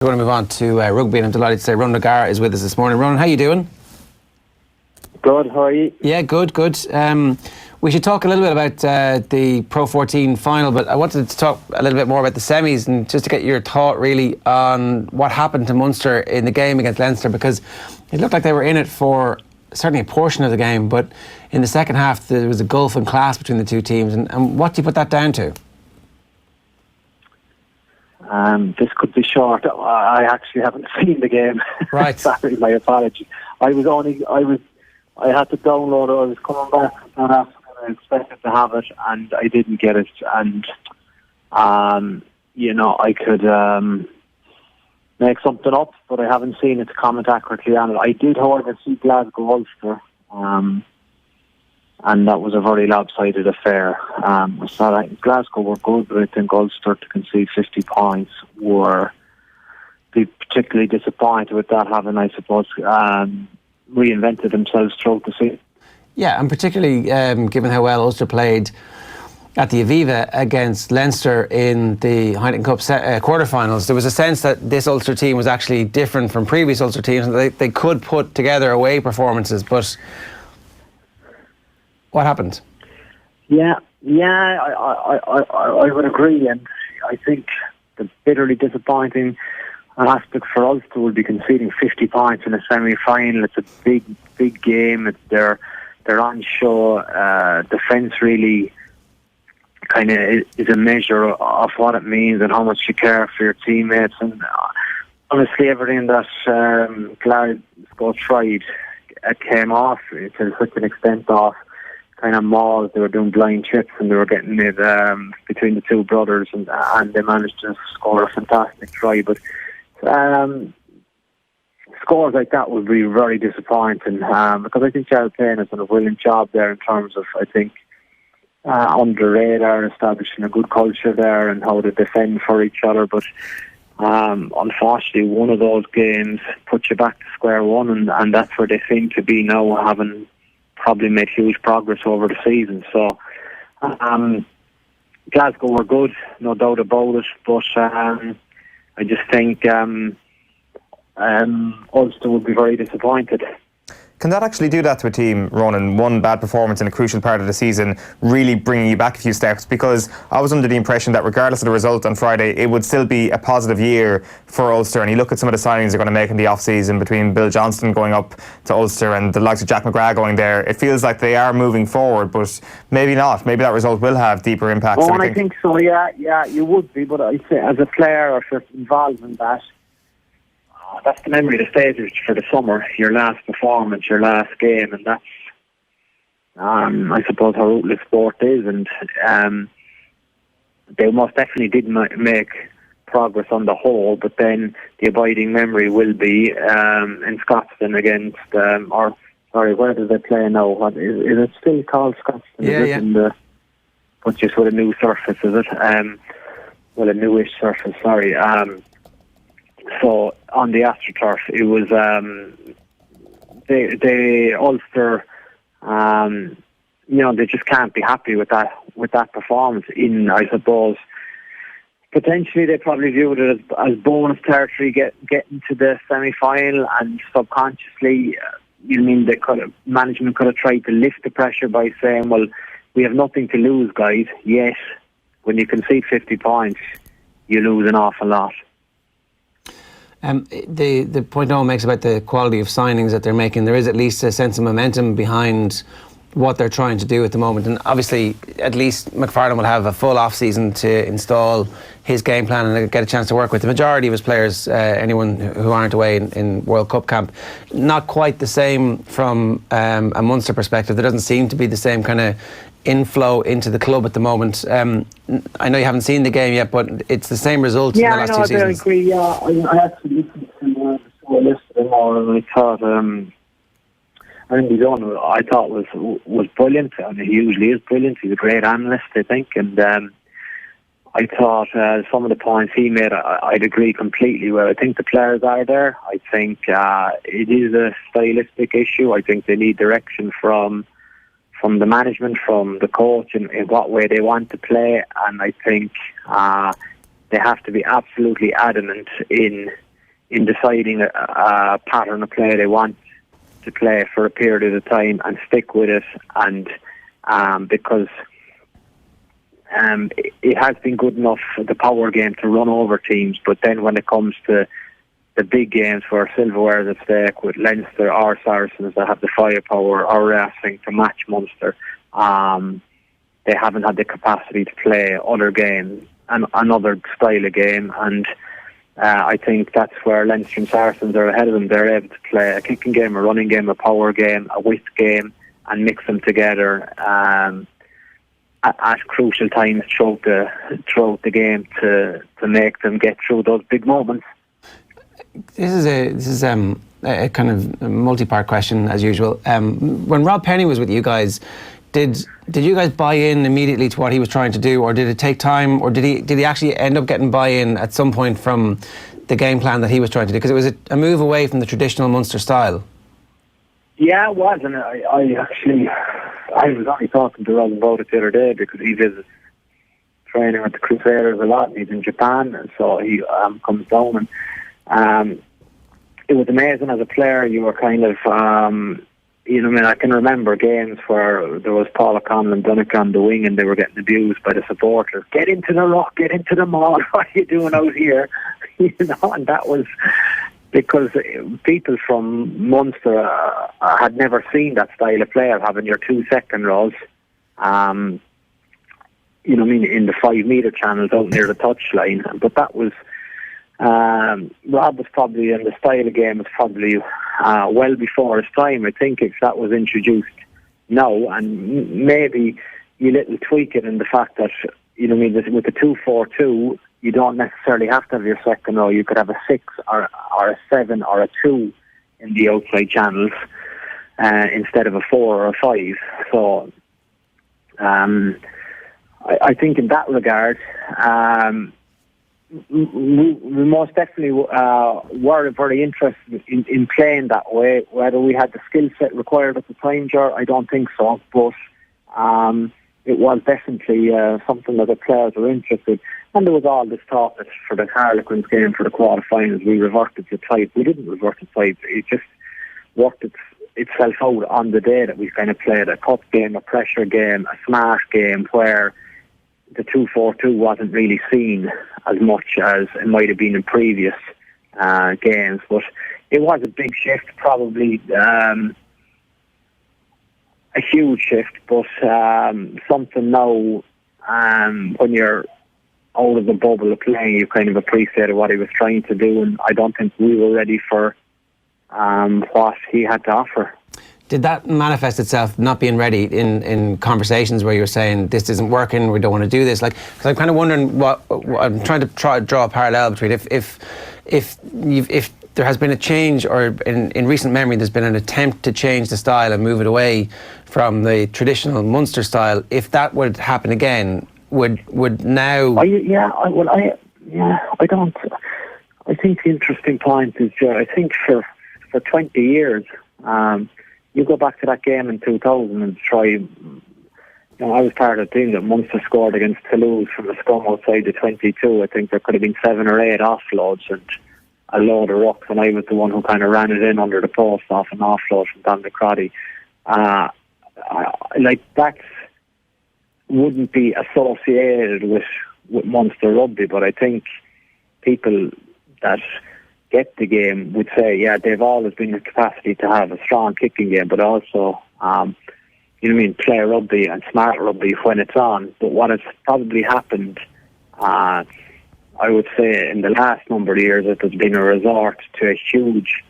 We're going to move on to rugby, and I'm delighted to say Ronan O'Gara is with us this morning. Ronan, how are you doing? Good, how are you? Yeah, good. We should talk a little bit about the Pro 14 final, but I wanted to talk a little bit more about the semis and just to get your thought really on what happened to Munster in the game against Leinster, because it looked like they were in it for certainly a portion of the game, but in the second half there was a gulf in class between the two teams. And what do you put that down to? This could be short. I actually haven't seen the game. Right. Sorry, my apologies. I had to download it. I was coming back from South Africa. I expected to have it, and I didn't get it. And I could make something up, but I haven't seen it to comment accurately on it. I did, however, see Glasgow Ulster, and that was a very lopsided affair. So Glasgow were good, but I think Ulster to concede 50 points were particularly disappointed with that, having, I suppose, reinvented themselves throughout the season. Yeah, and particularly given how well Ulster played at the Aviva against Leinster in the Heineken Cup quarterfinals, there was a sense that this Ulster team was actually different from previous Ulster teams, and they could put together away performances, but what happened? Yeah, I would agree, and I think the bitterly disappointing aspect for Ulster would be conceding 50 points in a semi-final. It's a big game. They're on show. Defence really kind of is a measure of what it means and how much you care for your teammates. And honestly, everything that Glasgow tried came off to such an extent off kind of mauls. They were doing blind chips and they were getting it between the two brothers, and they managed to score a fantastic try. But scores like that would be very disappointing, because I think Gerald Payne has done a brilliant job there in terms of, I think, under radar, establishing a good culture there and how to defend for each other. But unfortunately, one of those games puts you back to square one, and that's where they seem to be now, having probably made huge progress over the season. So Glasgow were good, no doubt about it, but I just think Ulster would be very disappointed. Can that actually do that to a team, Ronan? One bad performance in a crucial part of the season really bringing you back a few steps? Because I was under the impression that regardless of the result on Friday, it would still be a positive year for Ulster. And you look at some of the signings they're going to make in the off-season, between Bill Johnston going up to Ulster and the likes of Jack McGrath going there. It feels like they are moving forward, but maybe not. Maybe that result will have deeper impacts. Oh, and I think so, yeah, you would be. But I say, as a player, or if you're involved in that, that's the memory of the stages for the summer, your last performance, your last game, and that's, I suppose, how ruthless sport is. And they most definitely did make progress on the whole, but then the abiding memory will be in Scotland against, where do they play now? What is it still called Scotland? Yeah. But just with a new surface, is it? A newish surface, sorry. So on the AstroTurf, it was they Ulster, they just can't be happy with that performance. In, I suppose, potentially they probably viewed it as bonus territory, getting to the semi-final, and subconsciously, management could have tried to lift the pressure by saying, well, we have nothing to lose, guys. Yet, when you concede 50 points, you lose an awful lot. The point Owen makes about the quality of signings that they're making, there is at least a sense of momentum behind what they're trying to do at the moment, and obviously at least McFarlane will have a full off-season to install his game plan and get a chance to work with the majority of his players, anyone who aren't away in World Cup camp. Not quite the same from a Munster perspective. There doesn't seem to be the same kind of inflow into the club at the moment. I know you haven't seen the game yet, but it's the same result in the last two seasons. Yeah, I agree. Yeah, I actually listened to the show yesterday morning, and I thought, I thought was brilliant, and he usually is brilliant. He's a great analyst, I think, and I thought some of the points he made, I'd agree completely with. I think the players are there. I think it is a stylistic issue. I think they need direction from the management, from the coach, in what way they want to play. And I think they have to be absolutely adamant in in deciding a pattern of play they want to play for a period of time and stick with it, and because it has been good enough for the power game to run over teams, but then when it comes to the big games where silverware is at stake with Leinster or Saracens that have the firepower or wrestling to match Munster, they haven't had the capacity to play other games and another style of game, and I think that's where Leinster and Saracens are ahead of them. They're able to play a kicking game, a running game, a power game, a width game, and mix them together at crucial times throughout the game to make them get through those big moments. This is a kind of multi-part question as usual. When Rob Penny was with you guys, did you guys buy in immediately to what he was trying to do, or did it take time, or did he actually end up getting buy-in at some point from the game plan that he was trying to do? Because it was a move away from the traditional Munster style. Yeah, it was, and I was only talking to Rob about it the other day because he visits training with the Crusaders a lot. He's in Japan, and so he comes down, and it was amazing as a player. You were kind of, I can remember games where there was Paul O'Connell and Dunnett on the wing and they were getting abused by the supporters. Get into the rock, get into the mall, what are you doing out here? And that was because people from Munster had never seen that style of play of having your 2 second rows, in the 5 metre channels out near the touchline. But that was, Rob was probably, and the style of game was probably well before his time. I think if that was introduced now, and maybe you little tweak it in the fact that, with the 2-4-2, you don't necessarily have to have your second row. You could have a 6 or a 7 or a 2 in the outside channels instead of a 4 or a 5. So I think in that regard, we most definitely were very interested in playing that way. Whether we had the skill set required at the time, I don't think so. But it was definitely something that the players were interested in. And there was all this talk that for the Harlequins game, for the quarterfinals, we reverted to type. We didn't revert to type. It just worked itself out on the day that we kind of played a cup game, a pressure game, a smart game, where the 2-4-2 wasn't really seen as much as it might have been in previous games. But it was a big shift, probably a huge shift, but something now when you're out of the bubble of playing, you kind of appreciated what he was trying to do, and I don't think we were ready for what he had to offer. Did that manifest itself not being ready in conversations where you were saying this isn't working, we don't want to do this? Because I'm kind of wondering what I'm trying to draw a parallel between if there has been a change, or in recent memory there's been an attempt to change the style and move it away from the traditional Munster style. If that would happen again, would now? I don't. I think the interesting point is, I think for 20 years. You go back to that game in 2000 and try. I was part of the team that Munster scored against Toulouse from the scrum outside the 22. I think there could have been 7 or 8 offloads and a load of rucks, and I was the one who kind of ran it in under the post off an offload from Dan McCroddy. That wouldn't be associated with Munster rugby, but I think people that get the game would say, yeah, they've always been the capacity to have a strong kicking game, but also, play rugby and smart rugby when it's on. But what has probably happened, I would say, in the last number of years, it has been a resort to a huge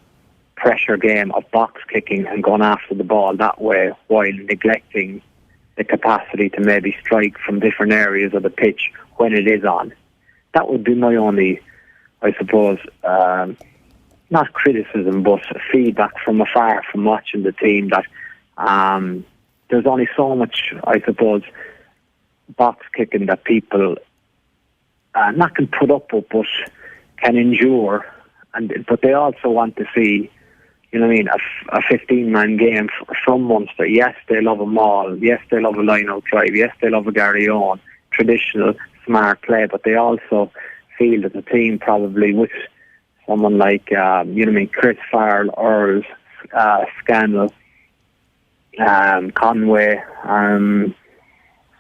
pressure game of box kicking and going after the ball that way, while neglecting the capacity to maybe strike from different areas of the pitch when it is on. That would be my only, I suppose, not criticism, but feedback from afar from watching the team, that there's only so much, I suppose, box kicking that people not can put up with, but can endure. But they also want to see, a 15-man game from Munster. Yes, they love a maul. Yes, they love a line-out drive. Yes, they love a Gary Owen, traditional, smart play. But they also feel that the team probably, with someone like Chris Farrell, Earls, Scannell, Conway,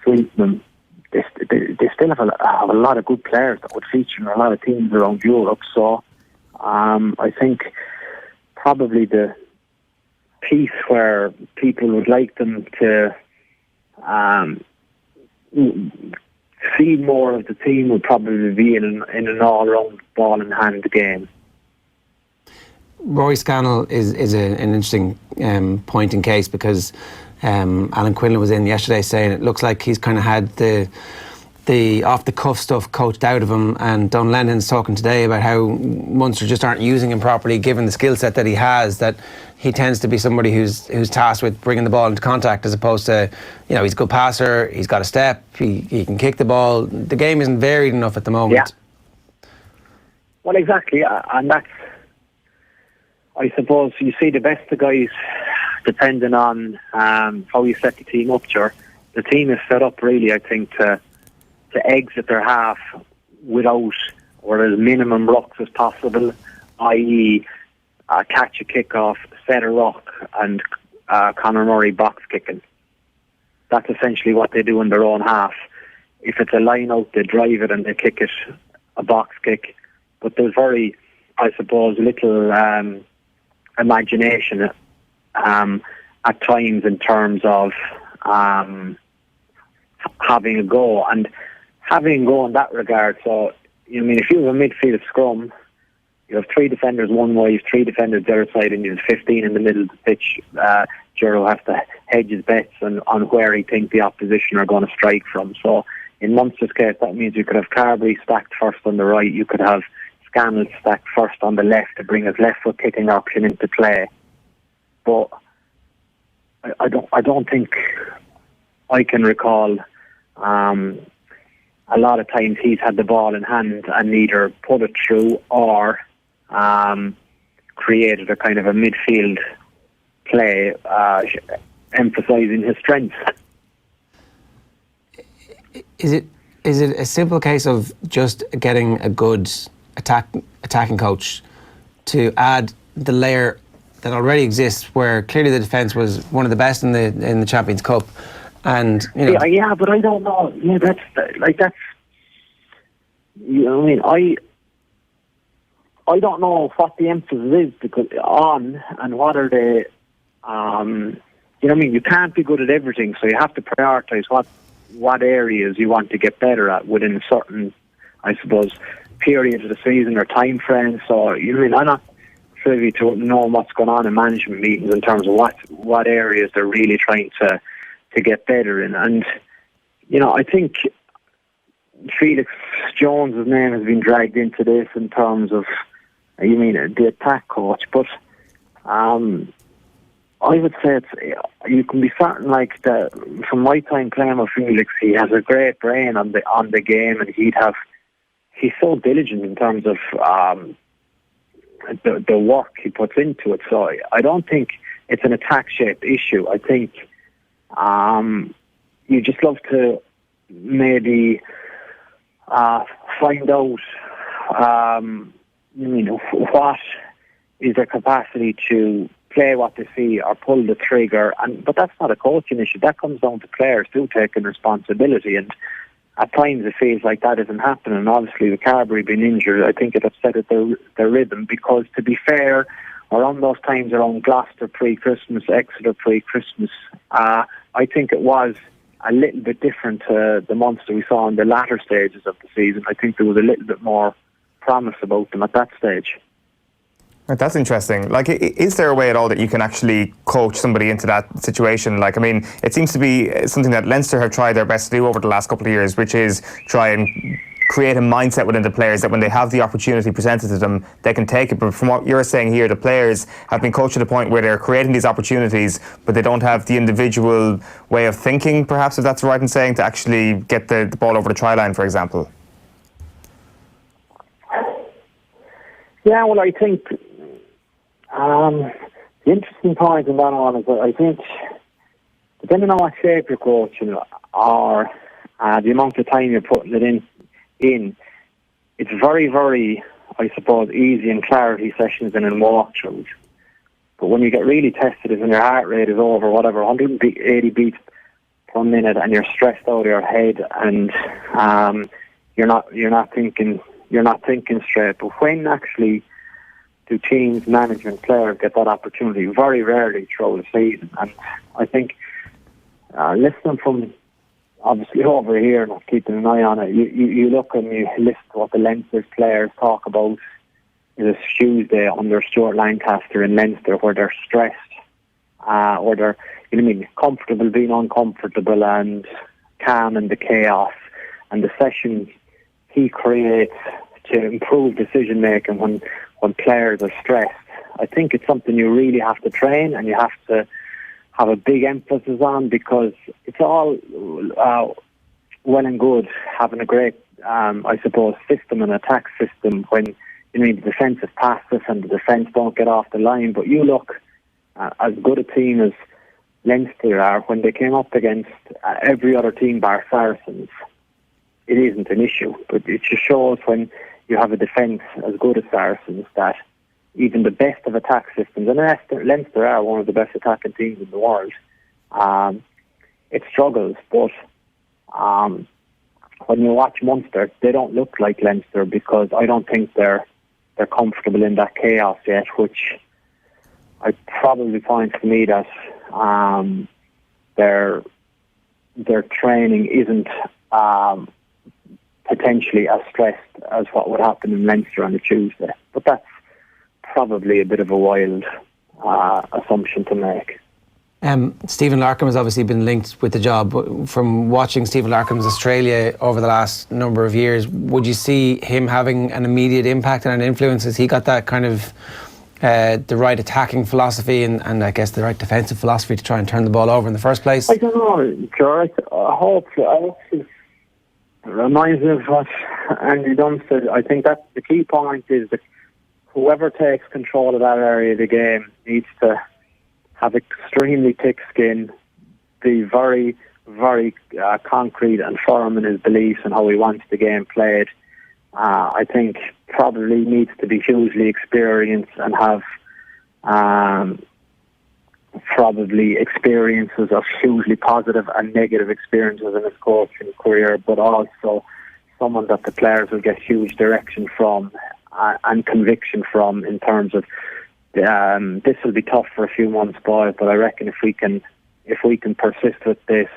Sweetman. They still have a lot of good players that would feature in a lot of teams around Europe. So I think probably the piece where people would like them to see more of the team would probably be in an all-round ball in hand game. Rory Scannell is an interesting point in case, because Alan Quinlan was in yesterday saying it looks like he's kind of had the off-the-cuff stuff coached out of him, and Don Lennon's talking today about how Munster just aren't using him properly given the skill set that he has, that he tends to be somebody who's tasked with bringing the ball into contact, as opposed to, he's a good passer, he's got a step, he can kick the ball. The game isn't varied enough at the moment. Yeah. Well, exactly, and that's, I suppose, you see the best of guys, depending on how you set the team up, sure. The team is set up really, I think, to exit their half without, or as minimum rucks as possible, i.e. Catch a kick-off, set a ruck, and Conor Murray box kicking. That's essentially what they do in their own half. If it's a line-out, they drive it and they kick it, a box kick. But there's very, I suppose, little imagination at times in terms of having a go. And having a go in that regard, so, if you have a midfield scrum, you have 3 defenders one way, 3 defenders the other side, and you have 15 in the middle of the pitch. Jero has to hedge his bets on where he thinks the opposition are going to strike from. So in Munster's case, that means you could have Carberry stacked first on the right, you could have Scannell stacked first on the left to bring his left foot kicking option into play. But I don't think I can recall a lot of times he's had the ball in hand and either put it through or created a kind of a midfield play, emphasising his strengths. Is it a simple case of just getting a good attacking coach to add the layer that already exists, where clearly the defence was one of the best in the Champions Cup, and yeah, but I don't know. Yeah, that's I don't know what the emphasis is and what are they. You can't be good at everything, so you have to prioritise what areas you want to get better at within a certain, I suppose, period of the season or time frame. So I'm not privy to know what's going on in management meetings in terms of what areas they're really trying to get better in. And I think Felix Jones' name has been dragged into this in terms of the attack coach, but I would say you can be certain, like, from my time playing with Felix, he has a great brain on the game, and he's so diligent in terms of the work he puts into it. So I don't think it's an attack shape issue. I think you just love to maybe find out what is their capacity to play what they see or pull the trigger, but that's not a coaching issue. That comes down to players still taking responsibility, and at times it feels like that isn't happening. Obviously with Carberry being injured, I think it upset their rhythm, because to be fair, around those times around Gloucester pre-Christmas, Exeter pre-Christmas, I think it was a little bit different to the Munster we saw in the latter stages of the season. I think there was a little bit more promise about them at that stage. That's interesting. Like, is there a way at all that you can actually coach somebody into that situation? Like, it seems to be something that Leinster have tried their best to do over the last couple of years, which is try and create a mindset within the players that when they have the opportunity presented to them, they can take it. But from what you're saying here, the players have been coached to the point where they're creating these opportunities, but they don't have the individual way of thinking, perhaps, if that's right in saying, to actually get the ball over the try line, for example. Yeah, well, I think the interesting point in that one is that I think, depending on what shape you're coaching or the amount of time you're putting it in, it's very, very I suppose, easy and clarity sessions and in walkthroughs. But when you get really tested is when your heart rate is over, 180 beats per minute, and you're stressed out of your head, and you're not thinking straight. But when actually do teams, management, players get that opportunity? Very rarely throughout the season. And I think listening from obviously over here, not keeping an eye on it, you look and you listen to what the Leinster players talk about this Tuesday under Stuart Lancaster in Leinster, where they're stressed, or they're comfortable being uncomfortable, and calm in the chaos, and the sessions he creates to improve decision making when players are stressed. I think it's something you really have to train, and you have to have a big emphasis on, because it's all well and good having a great, I suppose, system and attack system when the defensive passes and the defence don't get off the line. But you look as good a team as Leinster are, when they came up against every other team bar Saracens, it isn't an issue. But it just shows when you have a defence as good as Saracens that even the best of attack systems, and Leinster are one of the best attacking teams in the world, it struggles. But when you watch Munster, they don't look like Leinster, because I don't think they're comfortable in that chaos yet, which I probably find to me that their training isn't potentially as stressed as what would happen in Leinster on a Tuesday. But that's probably a bit of a wild assumption to make. Stephen Larkham has obviously been linked with the job. From watching Stephen Larkham's Australia over the last number of years, would you see him having an immediate impact and an influence? Has he got that kind of the right attacking philosophy and I guess the right defensive philosophy to try and turn the ball over in the first place? I don't know, George. It reminds me of what Andy Dunn said. I think that the key point is that whoever takes control of that area of the game needs to have extremely thick skin, be very, very concrete and firm in his beliefs and how he wants the game played. I think probably needs to be hugely experienced and have probably experiences of hugely positive and negative experiences in his coaching career, but also someone that the players will get huge direction from and conviction from, in terms of this will be tough for a few months, boys, but I reckon if we can persist with this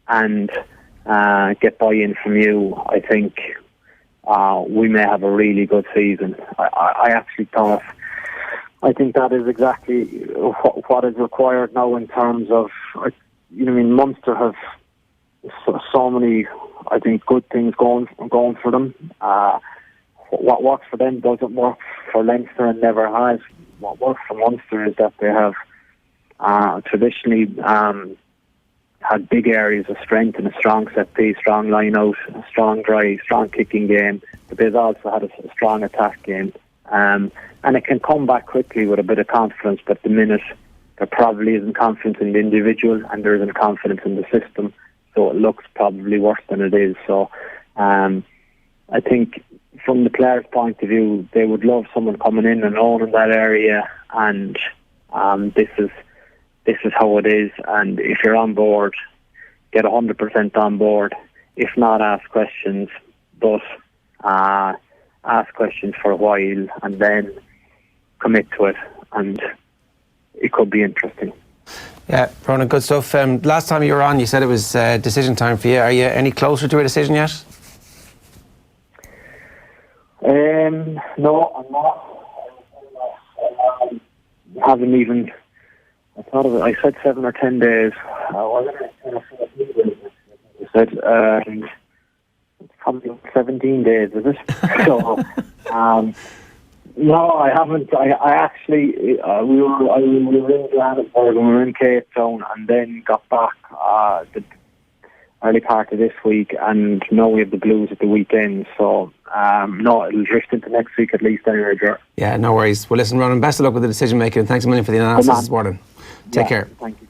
and get buy-in from you, I think we may have a really good season. I think that is exactly what is required now in terms of, Munster have so many, I think, good things going for them. What works for them doesn't work for Leinster and never has. What works for Munster is that they have traditionally had big areas of strength and a strong set piece, strong line out, a strong drive, strong kicking game, but they've also had a strong attack game. And it can come back quickly with a bit of confidence, but the minute there probably isn't confidence in the individual and there isn't confidence in the system, so it looks probably worse than it is. So I think from the players' point of view, they would love someone coming in and owning that area, and this is how it is. And if you're on board, get 100% on board. If not, ask questions, but ask questions for a while and then commit to it, and it could be interesting. Yeah, Ronan, good stuff. Last time you were on, you said it was decision time for you. Are you any closer to a decision yet? No, I'm not. I haven't even. I thought of it. I said 7 or 10 days. I said it's probably 17 days, is it? So, no, I haven't. I actually we were in Glasgow and we were in Cape Town, and then got back the early part of this week, and now we have the Blues at the weekend. So no, it'll drift into next week at least anyway, Ger. Yeah, no worries. Well, listen, Ronan, best of luck with the decision making, and thanks a million for the analysis this morning. Take care. Thank you.